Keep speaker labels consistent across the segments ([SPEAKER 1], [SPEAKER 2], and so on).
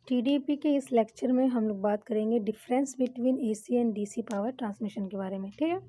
[SPEAKER 1] TDP के इस lecture में हम लोग बात करेंगे difference between AC and DC power transmission के बारे में। ठीक है,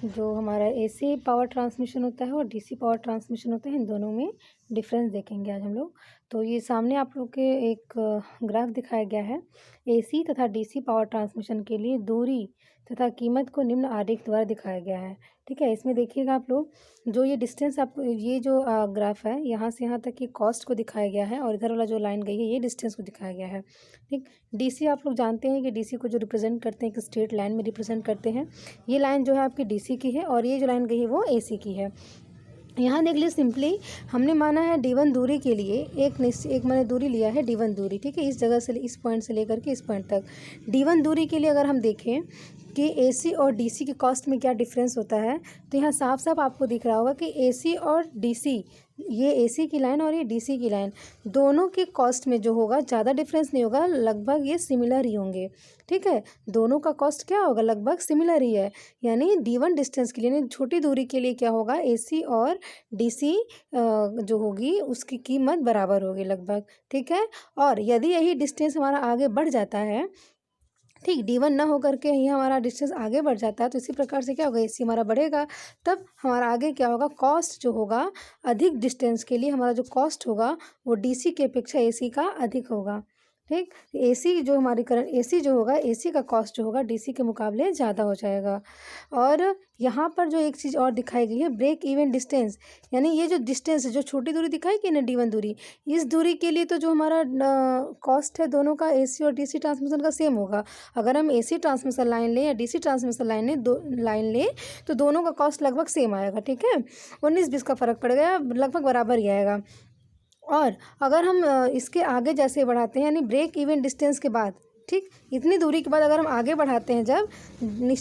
[SPEAKER 1] जो हमारा एसी पावर ट्रांसमिशन होता है और डीसी पावर ट्रांसमिशन होता है, इन दोनों में डिफरेंस देखेंगे आज हम लोग। तो ये सामने आप लोग के एक ग्राफ दिखाया गया है। एसी तथा डीसी पावर ट्रांसमिशन के लिए दूरी तथा कीमत को निम्न आरेख द्वारा दिखाया गया है। ठीक है, इसमें देखिएगा आप लोग, जो ये डिस्टेंस आपको, ये जो ग्राफ है, यहाँ से यहाँ तक की कॉस्ट को दिखाया गया है और इधर वाला जो लाइन गई है ये डिस्टेंस को दिखाया गया है। ठीक, डीसी आप लोग जानते हैं कि डीसी को जो रिप्रेजेंट करते हैं एक स्ट्रेट लाइन में रिप्रेजेंट करते हैं। ये लाइन जो है आपकी डीसी की है और ये जो लाइन गई है वो एसी की है। यहाँ देख लीजिए, सिंपली हमने माना है D1 दूरी के लिए एक मैंने दूरी लिया है D1 दूरी। ठीक है, इस जगह से, इस पॉइंट से लेकर के इस पॉइंट तक D1 दूरी के लिए अगर हम देखें कि एसी और डीसी की कॉस्ट में क्या डिफरेंस होता है, तो यहाँ साफ साफ आपको दिख रहा होगा कि एसी और डीसी, ये एसी की लाइन और ये डीसी की लाइन, दोनों की कॉस्ट में जो होगा ज़्यादा डिफरेंस नहीं होगा, लगभग ये सिमिलर ही होंगे। ठीक है, दोनों का कॉस्ट क्या होगा, लगभग सिमिलर ही है। यानी D1 डिस्टेंस के लिए, यानी छोटी दूरी के लिए क्या होगा, एसी और डीसी जो होगी उसकी कीमत बराबर होगी लगभग। ठीक है, और यदि यही डिस्टेंस हमारा आगे बढ़ जाता है, ठीक, D1 ना होकर के ही हमारा डिस्टेंस आगे बढ़ जाता है, तो इसी प्रकार से क्या होगा, एसी हमारा बढ़ेगा, तब हमारा आगे क्या होगा, कॉस्ट जो होगा, अधिक डिस्टेंस के लिए हमारा जो कॉस्ट होगा वो डीसी की अपेक्षा एसी का अधिक होगा। ठीक, एसी जो हमारी करंट, एसी जो होगा, एसी का कॉस्ट जो होगा डीसी के मुकाबले ज़्यादा हो जाएगा। और यहाँ पर जो एक चीज़ और दिखाई गई है, ब्रेक इवन डिस्टेंस, यानी ये जो डिस्टेंस है, जो छोटी दूरी दिखाई गई ना D1 दूरी, इस दूरी के लिए तो जो हमारा कॉस्ट है दोनों का एसी और डीसी ट्रांसमिशन का सेम होगा। अगर हम एसी ट्रांसमिशन लाइन लें या डीसी ट्रांसमिशन लाइन लें तो दोनों का कॉस्ट लगभग सेम आएगा। ठीक है, 19-20 का फ़र्क पड़ गया, लगभग बराबर ही आएगा। और अगर हम इसके आगे जैसे बढ़ाते हैं, यानी ब्रेक इवन डिस्टेंस के बाद, ठीक, इतनी दूरी के बाद अगर हम आगे बढ़ाते हैं, जब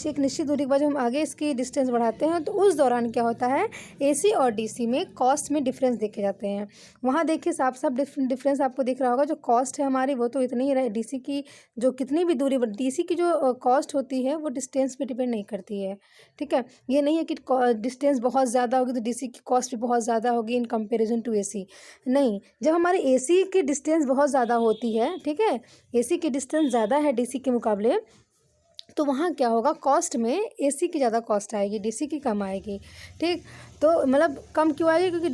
[SPEAKER 1] एक निश्चित दूरी के बाद जब हम आगे इसकी डिस्टेंस बढ़ाते हैं, तो उस दौरान क्या होता है, एसी और डीसी में कॉस्ट में डिफरेंस देखे जाते हैं। वहाँ देखिए साफ साफ डिफरेंस आपको दिख रहा होगा, जो कॉस्ट है हमारी वो तो इतनी ही रहे, डीसी की जो कितनी भी दूरी, डीसी की जो कॉस्ट होती है वो डिस्टेंस पे डिपेंड नहीं करती है। ठीक है, ये नहीं है कि डिस्टेंस बहुत ज़्यादा होगी तो डीसी की कॉस्ट भी बहुत ज़्यादा होगी इन कंपेरिजन टू एसी। नहीं, जब हमारी एसी की डिस्टेंस बहुत ज़्यादा होती है, ठीक है, एसी की डिस्टेंस ज़्यादा है डीसी के मुकाबले, तो वहाँ क्या होगा, कॉस्ट में एसी की ज़्यादा कॉस्ट आएगी, डीसी की कम आएगी। ठीक, तो मतलब कम क्यों आएगी, क्योंकि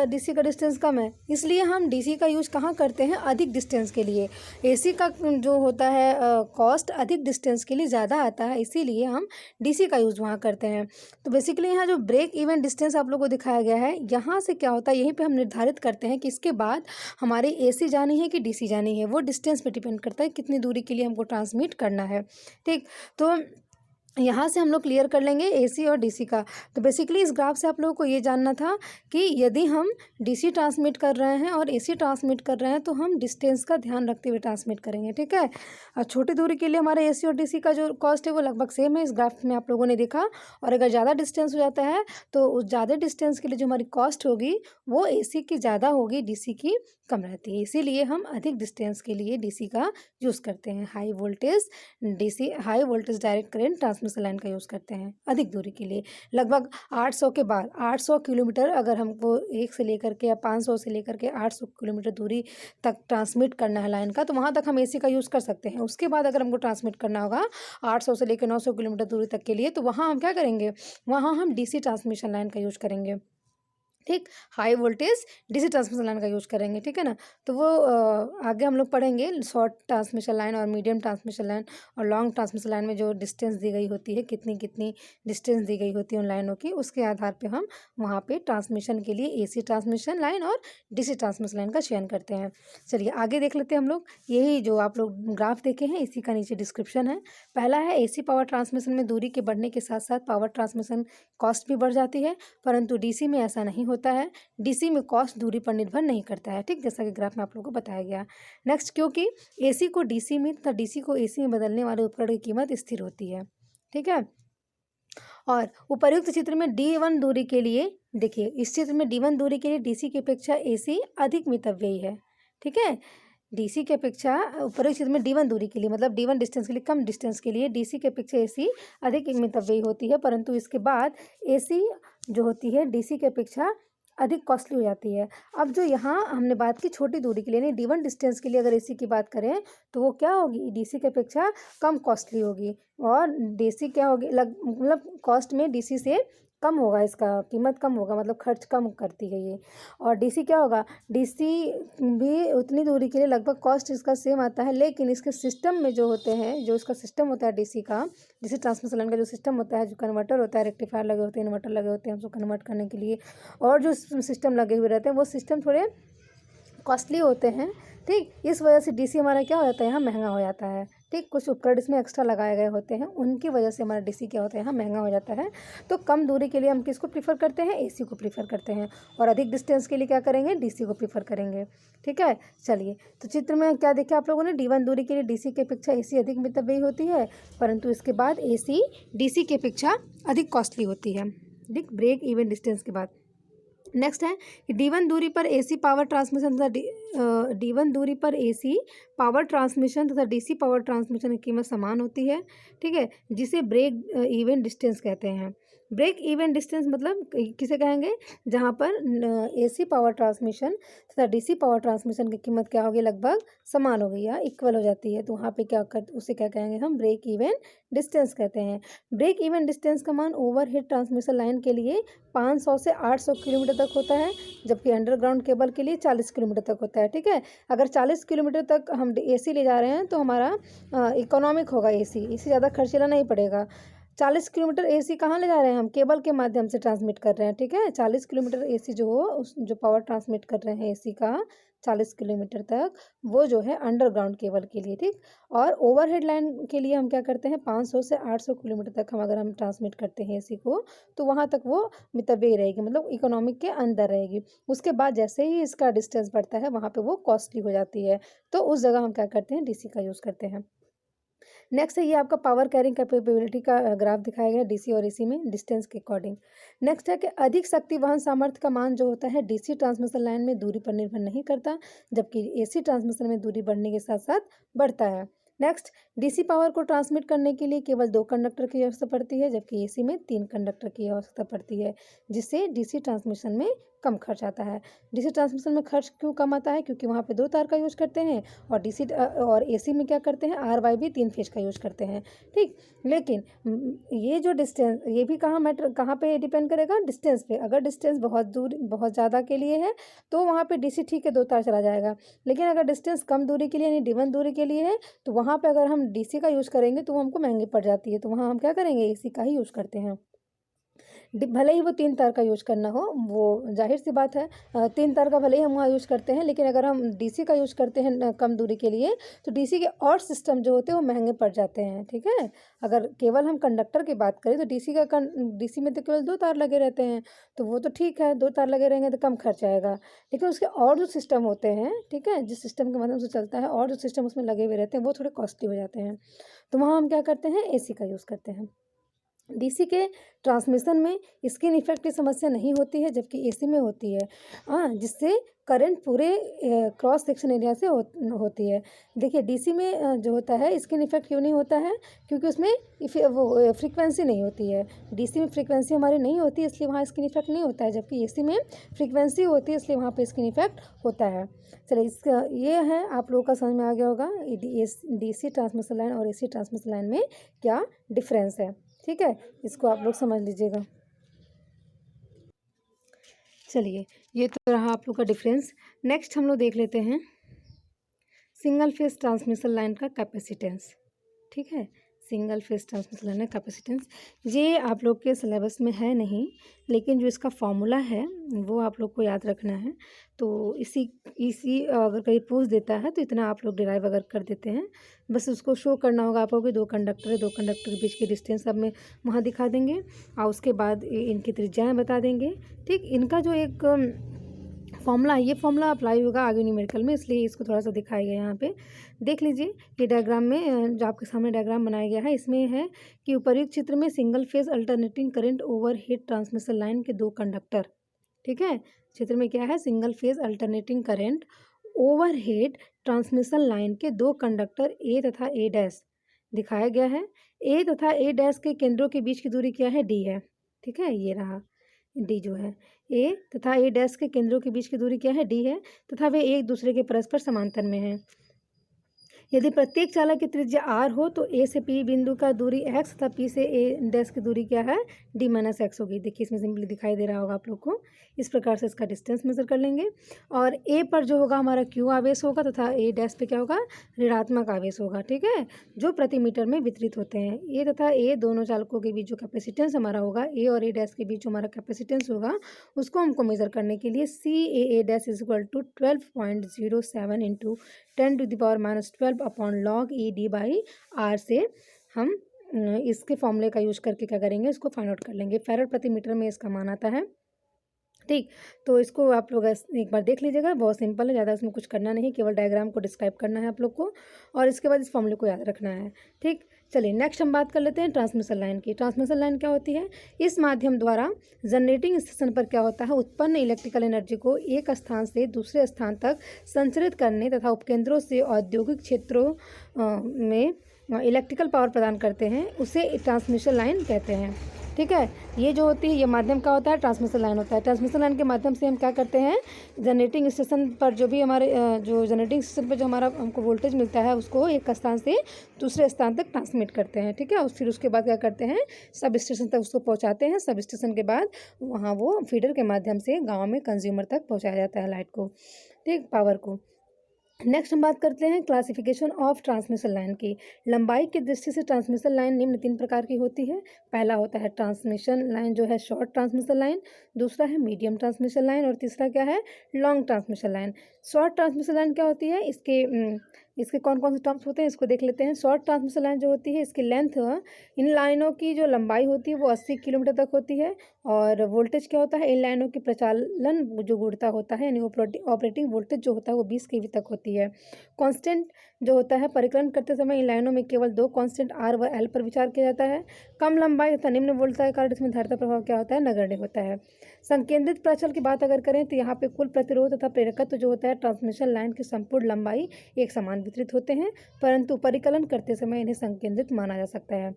[SPEAKER 1] डीसी का डिस्टेंस कम है, इसलिए हम डीसी का यूज़ कहाँ करते हैं, अधिक डिस्टेंस के लिए। एसी का जो होता है कॉस्ट अधिक डिस्टेंस के लिए ज़्यादा आता है, इसीलिए हम डीसी का यूज़ वहाँ करते हैं। तो बेसिकली यहाँ जो ब्रेक इवन डिस्टेंस आप लोगों को दिखाया गया है, यहाँ से क्या होता है, यहीं पर हम निर्धारित करते हैं कि इसके बाद हमारी एसी जानी है कि डीसी जानी है। वो डिस्टेंस पर डिपेंड करता है कितनी दूरी के लिए हमको ट्रांसमिट करना है। ठीक, तो यहाँ से हम लोग क्लियर कर लेंगे एसी और डीसी का। तो बेसिकली इस ग्राफ से आप लोगों को ये जानना था कि यदि हम डीसी ट्रांसमिट कर रहे हैं और एसी ट्रांसमिट कर रहे हैं तो हम डिस्टेंस का ध्यान रखते हुए ट्रांसमिट करेंगे। ठीक है, और छोटी दूरी के लिए हमारे एसी और डीसी का जो कॉस्ट है वो लगभग सेम है, इस ग्राफ में आप लोगों ने देखा। और अगर ज़्यादा डिस्टेंस हो जाता है तो उस ज़्यादा डिस्टेंस के लिए जो हमारी कॉस्ट होगी वो एसी की ज़्यादा होगी, डीसी की कम रहती है। इसीलिए हम अधिक डिस्टेंस के लिए डीसी का यूज़ करते हैं, high voltage direct current transmission line का यूज़ करते हैं अधिक दूरी के लिए। लगभग 800 के बाद 800 किलोमीटर अगर हमको 1 से लेकर के या 500 से लेकर के 800 किलोमीटर दूरी तक ट्रांसमिट करना है लाइन का, तो वहाँ तक हम एसी का यूज़ कर सकते हैं। उसके बाद अगर हमको ट्रांसमिट करना होगा 800 से लेकर 900 किलोमीटर दूरी तक के लिए, तो वहाँ हम क्या करेंगे, वहाँ हम डीसी ट्रांसमिशन लाइन का यूज़ करेंगे। ठीक, high voltage DC transmission line का यूज़ करेंगे। ठीक है ना, तो वो आगे हम लोग पढ़ेंगे, शॉर्ट ट्रांसमिशन लाइन और मीडियम ट्रांसमिशन लाइन और लॉन्ग ट्रांसमिशन लाइन में जो डिस्टेंस दी गई होती है, कितनी कितनी डिस्टेंस दी गई होती है उन लाइनों की, उसके आधार पे हम वहाँ पे ट्रांसमिशन के लिए एसी ट्रांसमिशन लाइन और डीसी ट्रांसमिशन लाइन का चयन करते हैं। चलिए आगे देख लेते हैं हम लोग। यही जो आप लोग ग्राफ देखे हैं इसी का नीचे डिस्क्रिप्शन है। पहला है, एसी पावर ट्रांसमिशन में दूरी के बढ़ने के साथ साथ पावर ट्रांसमिशन कॉस्ट भी बढ़ जाती है, परंतु डीसी में ऐसा नहीं होता है। डीसी में कॉस्ट दूरी पर निर्भर नहीं करता है। ठीक, जैसा कि ग्राफ में आप लोगों को बताया गया। नेक्स्ट, क्योंकि एसी को डीसी में तथा डीसी को एसी में बदलने वाले उपकरण की कीमत स्थिर होती है। ठीक है, और उपर्युक्त चित्र में D1 दूरी के लिए देखिए, इस चित्र में D1 दूरी के लिए डीसी की अपेक्षा एसी अधिक मितव्ययी है। ठीक है, डीसी की अपेक्षा उपर्युक्त चित्र में D1 दूरी के लिए, मतलब D1 डिस्टेंस के लिए, कम डिस्टेंस के लिए डीसी की अपेक्षा एसी अधिक मितव्ययी होती है, परंतु इसके बाद एसी जो होती है डीसी की अपेक्षा अधिक कॉस्टली हो जाती है। अब जो यहाँ हमने बात की छोटी दूरी के लिए, यानी D1 डिस्टेंस के लिए अगर एसी की बात करें तो वो क्या होगी, डीसी की अपेक्षा कम कॉस्टली होगी, और डीसी क्या होगी, मतलब कॉस्ट में डीसी से कम होगा, इसका कीमत कम होगा, मतलब खर्च कम करती है ये। और डीसी क्या होगा, डीसी भी उतनी दूरी के लिए लगभग कॉस्ट इसका सेम आता है, लेकिन इसके सिस्टम में जो होते हैं, जो इसका सिस्टम होता है डीसी का, डीसी ट्रांसमिशन लाइन का जो सिस्टम होता है, जो कन्वर्टर होता है, रेक्टिफायर लगे होते हैं, इन्वर्टर लगे होते हैं उसको कन्वर्ट करने के लिए, और जो सिस्टम लगे हुए रहते हैं वो सिस्टम थोड़े कॉस्टली होते हैं। ठीक, इस वजह से डीसी हमारा क्या हो जाता है, यहाँ महंगा हो जाता है। ठीक, कुछ उपकरण इसमें एक्स्ट्रा लगाए गए होते हैं, उनकी वजह से हमारा डीसी क्या होता है, यहाँ महंगा हो जाता है। तो कम दूरी के लिए हम किसको प्रीफर करते हैं, एसी को प्रीफर करते हैं, और अधिक डिस्टेंस के लिए क्या करेंगे, डीसी को प्रीफर करेंगे। ठीक है, चलिए, तो चित्र में क्या देखा आप लोगों ने, D1 दूरी के लिए डीसी की अपेक्षा एसी अधिक मितव्ययी होती है, परंतु इसके बाद एसी डीसी की अपेक्षा अधिक कॉस्टली होती है। ठीक, ब्रेक इवन डिस्टेंस के बाद नेक्स्ट है कि D1 दूरी पर एसी पावर ट्रांसमिशन तथा D1 दूरी पर एसी पावर ट्रांसमिशन तथा डीसी पावर ट्रांसमिशन की कीमत समान होती है। ठीक है, जिसे ब्रेक इवन डिस्टेंस कहते हैं। ब्रेक इवन डिस्टेंस मतलब किसे कहेंगे, जहाँ पर एसी पावर ट्रांसमिशन तथा डीसी पावर ट्रांसमिशन की कीमत क्या होगी, लगभग समान होगी या इक्वल हो जाती है, तो वहाँ पे उसे क्या कहेंगे हम, ब्रेक इवन डिस्टेंस कहते हैं। ब्रेक इवन डिस्टेंस का मान ओवरहेड ट्रांसमिशन लाइन के लिए 500 से 800 किलोमीटर तक होता है, जबकि अंडरग्राउंड केबल के लिए 40 किलोमीटर तक होता है। ठीक है, अगर 40 किलोमीटर तक हम एसी ले जा रहे हैं तो हमारा इकोनॉमिक होगा एसी, इससे ज़्यादा खर्चीला नहीं पड़ेगा। 40 किलोमीटर एसी कहाँ ले जा रहे हैं हम, केबल के माध्यम से ट्रांसमिट कर रहे हैं। ठीक है, 40 किलोमीटर एसी जो हो, उस जो पावर ट्रांसमिट कर रहे हैं एसी का 40 किलोमीटर तक, वो जो है अंडरग्राउंड केबल के लिए। ठीक, और ओवरहेड लाइन के लिए हम क्या करते हैं, 500 से 800 किलोमीटर तक हम अगर हम ट्रांसमिट करते हैं एसी को, तो वहाँ तक वो मितव्ययी रहेगी, मतलब इकोनॉमिक के अंदर रहेगी। उसके बाद जैसे ही इसका डिस्टेंस बढ़ता है वहाँ पे वो कॉस्टली हो जाती है, तो उस जगह हम क्या करते हैं, डीसी का यूज़ करते हैं। नेक्स्ट है ये आपका पावर कैरिंग कैपेबिलिटी का ग्राफ दिखाया गया डीसी और एसी में डिस्टेंस के अकॉर्डिंग। नेक्स्ट है कि अधिक शक्ति वहन सामर्थ्य का मान जो होता है डीसी ट्रांसमिशन लाइन में दूरी पर निर्भर नहीं करता, जबकि एसी ट्रांसमिशन में दूरी बढ़ने के साथ साथ बढ़ता है। नेक्स्ट, डीसी पावर को ट्रांसमिट करने के लिए केवल 2 कंडक्टर की आवश्यकता पड़ती है, जबकि एसी में 3 कंडक्टर की आवश्यकता पड़ती है, जिससे डीसी ट्रांसमिशन में कम खर्च आता है। डीसी ट्रांसमिशन में खर्च क्यों कम आता है, क्योंकि वहाँ पे 2 तार का यूज करते हैं, और डीसी और एसी में क्या करते हैं, आर भी 3 फेज का यूज करते हैं। ठीक, लेकिन ये जो डिस्टेंस, ये भी कहाँ पे डिपेंड करेगा, डिस्टेंस पे। अगर डिस्टेंस बहुत दूर, बहुत ज़्यादा के लिए है तो वहाँ पे डीसी ठीक है 2 तार चला जाएगा, लेकिन अगर डिस्टेंस कम दूरी के लिए यानी D1 दूरी के लिए है, तो वहाँ पे अगर हम डीसी का यूज़ करेंगे तो वो हमको महंगी पड़ जाती है, तो वहाँ हम क्या करेंगे, एसी का ही यूज़ करते हैं। भले ही वो 3 तार का यूज़ करना हो, वो जाहिर सी बात है, 3 तार का भले ही हम वहाँ यूज़ करते हैं, लेकिन अगर हम डीसी का यूज़ करते हैं कम दूरी के लिए, तो डीसी के और सिस्टम जो होते हैं वो महंगे पड़ जाते हैं। ठीक है, अगर केवल हम कंडक्टर की बात करें तो डीसी में तो केवल 2 तार लगे रहते हैं, तो वो तो ठीक है, 2 तार लगे रहेंगे तो कम खर्च आएगा, लेकिन उसके और जो सिस्टम होते हैं, ठीक है, जिस सिस्टम के माध्यम से चलता है और जो सिस्टम उसमें लगे हुए रहते हैं वो थोड़े कॉस्टली हो जाते हैं, तो वहाँ हम क्या करते हैं, एसी का यूज़ करते हैं। डीसी के ट्रांसमिशन में स्किन इफेक्ट की समस्या नहीं होती है, जबकि एसी में होती है, जिससे करंट पूरे क्रॉस सेक्शन एरिया से होती है। देखिए डीसी में जो होता है स्किन इफेक्ट क्यों नहीं होता है, क्योंकि उसमें वो फ्रीक्वेंसी नहीं होती है। डीसी में फ्रीक्वेंसी हमारी नहीं होती, इसलिए वहाँ स्किन इफेक्ट नहीं होता है, जबकि एसी में फ्रीक्वेंसी होती है, इसलिए वहाँ पे स्किन इफेक्ट होता है। चलिए, इसका ये है, आप लोगों का समझ में आ गया होगा डीसी ट्रांसमिशन लाइन और एसी ट्रांसमिशन लाइन में क्या डिफरेंस है। ठीक है, इसको आप लोग समझ लीजिएगा। चलिए, ये तो रहा आप लोग का डिफरेंस। नेक्स्ट हम लोग देख लेते हैं सिंगल फेज ट्रांसमिशन लाइन का कैपेसिटेंस। ठीक है, सिंगल फेज ट्रांसमिशन लाइन का कैपेसिटेंस, ये आप लोग के सिलेबस में है नहीं, लेकिन जो इसका फॉर्मूला है वो आप लोग को याद रखना है। तो इसी अगर कहीं पूछ देता है तो इतना आप लोग डिराइव अगर कर देते हैं, बस उसको शो करना होगा आप लोगों के 2 कंडक्टर है, 2 कंडक्टर के बीच की डिस्टेंस अब में वहाँ दिखा देंगे, और उसके बाद इनकी त्रिज्याएँ बता देंगे। ठीक, इनका जो एक फॉर्मूला है, ये फॉर्मूला अप्लाई होगा आगे न्यूमेरिकल में, इसलिए इसको थोड़ा सा दिखाया गया यहाँ पे। देख लीजिए, ये डायग्राम में जो आपके सामने डायग्राम बनाया गया है, इसमें है कि उपर्युक्त चित्र में single phase alternating current over head transmission line के 2 कंडक्टर। ठीक है, चित्र में क्या है, single phase alternating current over head transmission line के 2 कंडक्टर ए तथा ए डैश दिखाया गया है। ए तथा ए डैश के केंद्रों के बीच की दूरी क्या है, डी है। ठीक है, ये रहा, डी जो है ए तथा ए डैश के केंद्रों के बीच की दूरी क्या है, डी है, तथा वे एक दूसरे के परस्पर समांतर में हैं। यदि प्रत्येक चालक की त्रिज्या आर हो तो ए से पी बिंदु का दूरी एक्स तथा पी से ए डैश की दूरी क्या है, डी माइनस एक्स होगी। देखिए इसमें सिंपली दिखाई दे रहा होगा आप लोग को। इस प्रकार से इसका डिस्टेंस मेजर कर लेंगे और ए पर जो होगा हमारा क्यू आवेश होगा तथा ए डैश पे क्या होगा, ऋणात्मक आवेश होगा, ठीक है, जो प्रति मीटर में वितरित होते हैं। ए तथा ए दोनों चालकों के बीच जो कैपेसिटेंस हमारा होगा, ए और ए डैश के बीच जो हमारा कैपेसिटेंस होगा उसको हमको मेजर करने के लिए C A dash is equal to 12.07 into 10⁻12 upon log e D by R से हम इसके फॉर्मूले का यूज करके क्या करेंगे, इसको फाइंड आउट कर लेंगे। फैरड प्रति मीटर में इसका मान आता है। ठीक, तो इसको आप लोग एक बार देख लीजिएगा, बहुत सिंपल है, ज़्यादा इसमें कुछ करना नहीं, केवल डायग्राम को डिस्क्राइब करना है आप लोग को और इसके बाद इस फॉर्मूले को याद रखना है। ठीक, चलिए नेक्स्ट हम बात कर लेते हैं ट्रांसमिशन लाइन की। ट्रांसमिशन लाइन क्या होती है, इस माध्यम द्वारा जनरेटिंग स्टेशन पर क्या होता है, उत्पन्न इलेक्ट्रिकल एनर्जी को एक स्थान से दूसरे स्थान तक संचरित करने तथा उपकेंद्रों से औद्योगिक क्षेत्रों में इलेक्ट्रिकल पावर प्रदान करते हैं, उसे ट्रांसमिशन लाइन कहते हैं। ठीक है, ये जो होती है ये माध्यम का होता है, ट्रांसमिशन लाइन होता है। ट्रांसमिशन लाइन के माध्यम से हम क्या करते हैं, जनरेटिंग स्टेशन पर जो भी हमारे जो जनरेटिंग स्टेशन पर जो हमारा हमको वोल्टेज मिलता है उसको एक स्थान से दूसरे स्थान तक ट्रांसमिट करते हैं। ठीक है, और फिर उसके बाद क्या करते हैं, सब स्टेशन तक उसको पहुंचाते हैं। सब स्टेशन के बाद वहाँ वो फीडर के माध्यम से गाँव में कंज्यूमर तक पहुँचाया जाता है लाइट को, ठीक, पावर को। नेक्स्ट हम बात करते हैं क्लासिफिकेशन ऑफ ट्रांसमिशन लाइन की। लंबाई की दृष्टि से ट्रांसमिशन लाइन निम्न 3 प्रकार की होती है। पहला होता है ट्रांसमिशन लाइन जो है शॉर्ट ट्रांसमिशन लाइन, दूसरा है मीडियम ट्रांसमिशन लाइन और तीसरा क्या है, long transmission line. Short transmission line क्या होती है, इसके कौन कौन से टर्म्स होते हैं इसको देख लेते हैं। शॉर्ट ट्रांसमिशन लाइन जो होती है इसकी लेंथ, इन लाइनों की जो लंबाई होती है वो 80 किलोमीटर तक होती है और वोल्टेज क्या होता है, इन लाइनों की प्रचालन जो गुणता होता है यानी ऑपरेटिंग वोल्टेज जो होता है वो 20 kV तक होती है। कांस्टेंट जो होता है, परिकलन करते समय इन लाइनों में केवल 2 कांस्टेंट आर व एल पर विचार किया जाता है। कम लंबाई तथा निम्न वोल्टता के कारण इसमें धारिता प्रभाव क्या होता है, नगण्य होता है। संकेंद्रित प्राचल की बात अगर करें तो यहाँ पे कुल प्रतिरोध तथा प्रेरकत्व जो होता है ट्रांसमिशन लाइन की संपूर्ण लंबाई एक समान वितरित होते हैं, परंतु परिकलन करते समय इन्हें संकेंद्रित माना जा सकता है।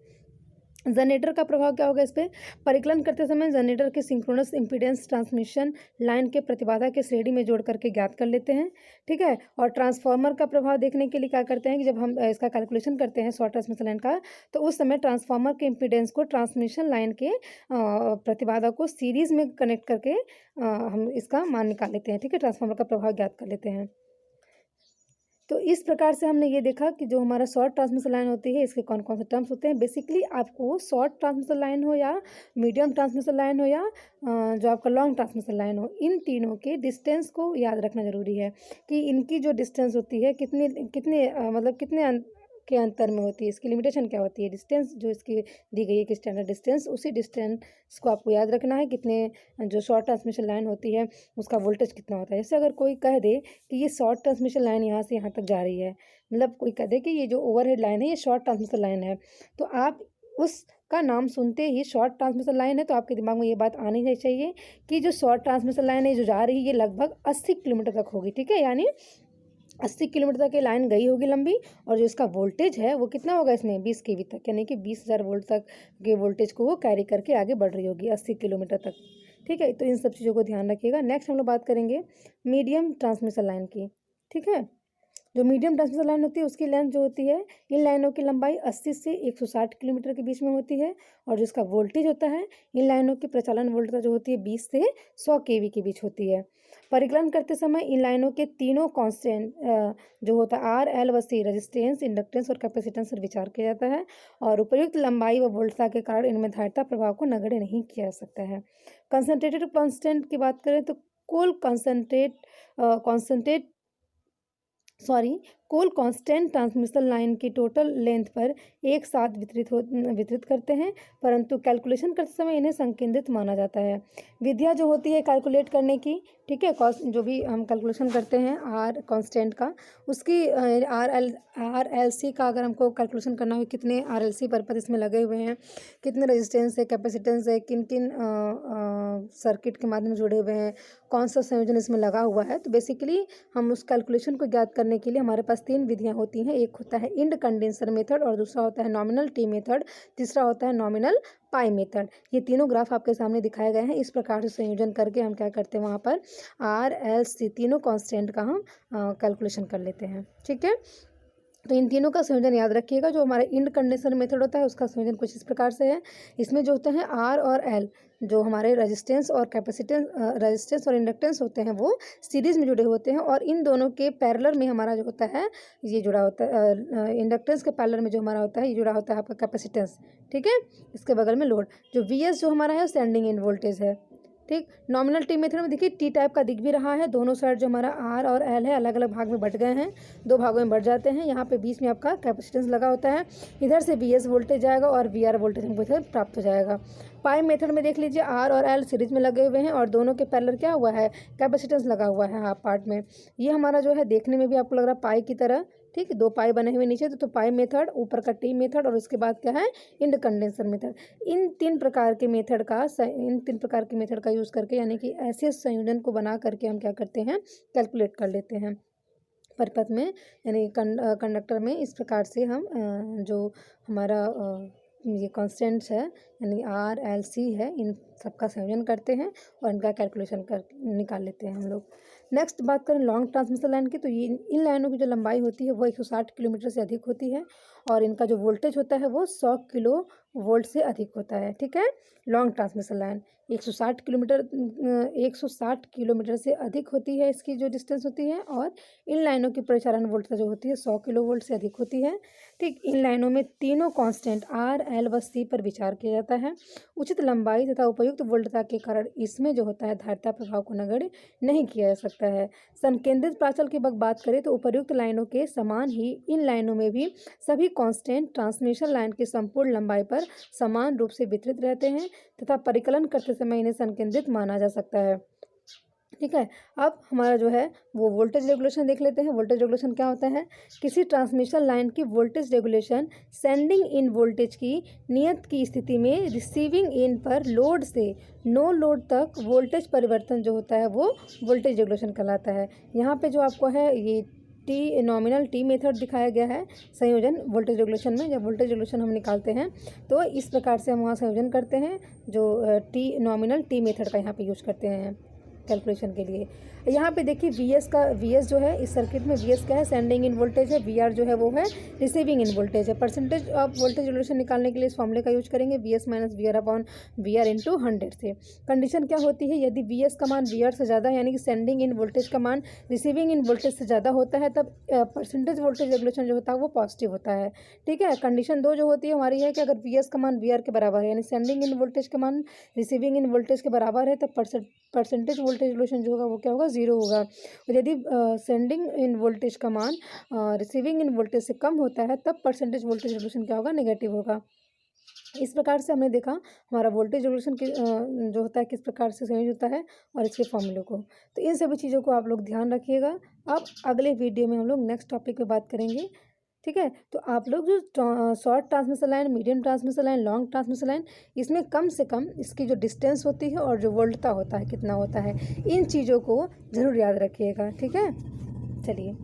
[SPEAKER 1] जनरेटर का प्रभाव क्या होगा इस पर, परिकलन करते समय जनरेटर के सिंक्रोनस इम्पीडेंस ट्रांसमिशन लाइन के प्रतिबाधा के श्रेणी में जोड़ करके ज्ञात कर लेते हैं। ठीक है, और ट्रांसफार्मर का प्रभाव देखने के लिए क्या करते हैं कि जब हम इसका कैलकुलेशन करते हैं शॉर्ट ट्रांसमिशन लाइन का, तो उस समय ट्रांसफार्मर के इम्पीडेंस को ट्रांसमिशन लाइन के प्रतिबाधा को सीरीज में कनेक्ट करके हम इसका मान निकाल लेते हैं। ठीक है, ट्रांसफार्मर का प्रभाव ज्ञात कर लेते हैं। तो इस प्रकार से हमने ये देखा कि जो हमारा शॉर्ट ट्रांसमिशन लाइन होती है इसके कौन कौन से टर्म्स होते हैं। बेसिकली आपको शॉर्ट ट्रांसमिशन लाइन हो या मीडियम ट्रांसमिशन लाइन हो या जो आपका लॉन्ग ट्रांसमिशन लाइन हो, इन तीनों के डिस्टेंस को याद रखना ज़रूरी है कि इनकी जो डिस्टेंस होती है कितने कितने मतलब कितने के अंतर में होती है, इसकी लिमिटेशन क्या होती है, डिस्टेंस जो इसकी दी गई है कि स्टैंडर्ड डिस्टेंस, उसी डिस्टेंस को आपको याद रखना है। कितने जो शॉर्ट ट्रांसमिशन लाइन होती है उसका वोल्टेज कितना होता है। जैसे अगर कोई कह दे कि ये शॉर्ट ट्रांसमिशन लाइन यहाँ से यहाँ तक जा रही है, मतलब कोई कह दे कि ये जो ओवरहेड लाइन है ये शॉर्ट ट्रांसमिशन लाइन है, तो आप उसका नाम सुनते ही शॉर्ट ट्रांसमिशन लाइन है तो आपके दिमाग में ये बात आनी नहीं चाहिए कि जो शॉर्ट ट्रांसमिशन लाइन है जो जा रही है ये लगभग 80 किलोमीटर तक होगी। ठीक है, यानी 80 किलोमीटर तक ये लाइन गई होगी लंबी, और जो इसका वोल्टेज है वो कितना होगा इसमें 20 kV तक, यानी कि 20,000 वोल्ट तक के वोल्टेज को वो कैरी करके आगे बढ़ रही होगी 80 किलोमीटर तक। ठीक है, तो इन सब चीज़ों को ध्यान रखिएगा। नेक्स्ट हम लोग बात करेंगे मीडियम ट्रांसमिशन लाइन की। ठीक है, जो मीडियम ट्रांसमिशन लाइन होती है उसकी लेंथ जो होती है, इन लाइनों की लंबाई 80 से 160 किलोमीटर के बीच में होती है और जिसका वोल्टेज होता है इन लाइनों की प्रचालन वोल्टता जो होती है 20 से 100 kV के बीच होती है। परिकलन करते समय इन लाइनों के तीनों कांस्टेंट जो होता है आर एल व सी, रेजिस्टेंस, इंडक्टेंस और कैपेसिटेंस पर विचार किया जाता है और उपयुक्त लंबाई व वोल्टता के कारण इनमें धारिता प्रभाव को नगण्य नहीं किया जा सकता है। कंसंट्रेटेड कांस्टेंट की बात करें तो कुल कांस्टेंट ट्रांसमिशन लाइन की टोटल लेंथ पर एक साथ वितरित करते हैं, परंतु कैलकुलेशन करते समय इन्हें संकेंद्रित माना जाता है। विधियाँ जो होती है कैलकुलेट करने की, ठीक है, जो भी हम कैलकुलेशन करते हैं आर कांस्टेंट का, उसकी आर एल सी का अगर हमको कैलकुलेशन करना हो कितने आर एल सी परपथ इसमें लगे हुए हैं, कितने रेजिस्टेंस है, कैपेसिटेंस है, किन किन सर्किट के माध्यम से जुड़े हुए हैं, कौन सा संयोजन इसमें लगा हुआ है, तो बेसिकली हम उस कैलकुलेशन को ज्ञात करने के लिए हमारे पास पास 3 विधियाँ होती हैं। एक होता है इंड कंडेंसर मेथड और दूसरा होता है नॉमिनल टी मेथड, तीसरा होता है नॉमिनल पाई मेथड। ये तीनों ग्राफ आपके सामने दिखाए गए हैं। इस प्रकार से संयोजन करके हम क्या करते हैं, वहाँ पर आर एल सी तीनों कांस्टेंट का हम कैलकुलेशन कर लेते हैं। ठीक है, तो इन तीनों का संयोजन याद रखिएगा। जो हमारा इंड कंडेंसर मेथड होता है उसका संयोजन कुछ इस प्रकार से है। इसमें जो होते हैं आर और एल, जो हमारे रेजिस्टेंस और कैपेसिटेंस रेजिस्टेंस और इंडक्टेंस होते हैं वो सीरीज में जुड़े होते हैं, और इन दोनों के पैरेलल में हमारा जो होता है ये जुड़ा होता है, इंडक्टेंस के पैरेलल में जो हमारा होता है ये जुड़ा होता है आपका कैपेसिटेंस। ठीक है, इसके बगल में लोड। जो वी एस जो हमारा है स्टैंडिंग इन वोल्टेज है। ठीक, नॉमिनल टी मेथड में देखिए टी टाइप का दिख भी रहा है। दोनों साइड जो हमारा आर और एल है अलग अलग भाग में बट गए हैं, 2 भागों में बढ़ जाते हैं। यहाँ पे बीच में आपका कैपेसिटेंस लगा होता है। इधर से वी एस वोल्टेज जाएगा और वी आर वोल्टेज हमको इधर प्राप्त हो जाएगा। पाई मेथड में देख लीजिए आर और एल सीरीज में लगे हुए हैं और दोनों के पैरेलल क्या हुआ है, कैपेसिटेंस लगा हुआ है हाफ पार्ट में। ये हमारा जो है देखने में भी आपको लग रहा है पाई की तरह। ठीक, 2 पाई बने हुए नीचे, तो पाई मेथड, ऊपर का टी मेथड और उसके बाद क्या है इंड कंडेंसर मेथड। इन तीन प्रकार के मेथड का यूज़ करके, यानी कि ऐसे संयोजन को बना करके हम क्या करते हैं, कैलकुलेट कर लेते हैं परिपथ में, यानी कंडक्टर में। इस प्रकार से हम जो हमारा ये कॉन्स्टेंट्स है यानी आर एल सी है, इन सबका संयोजन करते हैं और इनका कैलकुलेशन कर निकाल लेते हैं हम लोग। नेक्स्ट बात करें लॉन्ग ट्रांसमिशन लाइन की, तो ये इन लाइनों की जो लंबाई होती है वो 160 किलोमीटर से अधिक होती है और इनका जो वोल्टेज होता है वो 100 किलो वोल्ट से अधिक होता है। ठीक है, लॉन्ग ट्रांसमिशन लाइन 160 किलोमीटर से अधिक होती है, इसकी जो डिस्टेंस होती है, और इन लाइनों की परिचालन वोल्टता जो होती है 100 किलो वोल्ट से अधिक होती है। ठीक, इन लाइनों में तीनों कांस्टेंट आर एल व सी पर विचार किया जाता है। उचित लंबाई तथा उपयुक्त वोल्टता के कारण इसमें जो होता है धारिता प्रभाव को नगण्य नहीं किया जा सकता है। संकेंद्रित प्राचल की बात करें तो उपर्युक्त लाइनों के समान ही इन लाइनों में भी सभी कांस्टेंट ट्रांसमिशन लाइन की संपूर्ण लंबाई पर समान रूप से वितरित रहते हैं तथा परिकलन करते समय इन्हें संकेंद्रित माना जा सकता है। ठीक है, अब हमारा जो है वो वोल्टेज रेगुलेशन देख लेते हैं। वोल्टेज रेगुलेशन क्या होता है, किसी ट्रांसमिशन लाइन की voltage regulation sending end voltage की नियत की स्थिति में रिसीविंग इन पर लोड से नो लोड तक वोल्टेज परिवर्तन जो होता है वो वोल्टेज रेगुलेशन कहलाता है। यहाँ पे जो आपको है ये टी नॉमिनल टी मेथड दिखाया गया है संयोजन वोल्टेज रेगुलेशन में। जब वोल्टेज रेगुलेशन हम निकालते हैं तो इस प्रकार से हम वहाँ संयोजन करते हैं, जो टी नॉमिनल टी मेथड का यहाँ पे यूज करते हैं कैलकुलेशन के लिए। यहाँ पे देखिए वी एस जो है इस सर्किट में वी एस क्या है, सेंडिंग इन वोल्टेज है, वी आर जो है वो है रिसीविंग इन वोल्टेज है। परसेंटेज ऑफ वोल्टेज रेगुलेशन निकालने के लिए इस फॉर्मूले का यूज करेंगे V S minus V R upon V R into 100 से। कंडीशन क्या होती है, यदि वी एस का मान वी आर से ज़्यादा यानी कि सेंडिंग इन वोल्टेज का मान रिसीविंग इन वोल्टेज से ज़्यादा होता है तब परसेंटेज वोल्टेज रेगुलेशन जो होता है वो पॉजिटिव होता है। ठीक है, कंडीशन 2 जो होती है हमारी है कि अगर वी एस का मान वी आर के बराबर है यानी सेंडिंग इन वोल्टेज का मान रिसीविंग इन वोल्टेज के बराबर है तब परसेंटेज वोल्टेज रेगुलेशन जो होगा वो क्या होगा, 0 होगा। और यदि सेंडिंग इन वोल्टेज का मान रिसीविंग इन वोल्टेज से कम होता है तब परसेंटेज वोल्टेज रेगुलेशन क्या होगा, नेगेटिव होगा। इस प्रकार से हमने देखा हमारा वोल्टेज रेगुलेशन जो होता है किस प्रकार से संयोजित होता है और इसके फॉर्मूले को। तो इन सभी चीज़ों को आप लोग ध्यान रखिएगा। अब अगले वीडियो में हम लोग नेक्स्ट टॉपिक पे बात करेंगे। ठीक है, तो आप लोग जो short transmission line, medium transmission line, long transmission line, इसमें कम से कम इसकी जो डिस्टेंस होती है और जो वोल्टता होता है कितना होता है, इन चीज़ों को ज़रूर याद रखिएगा। ठीक है, चलिए।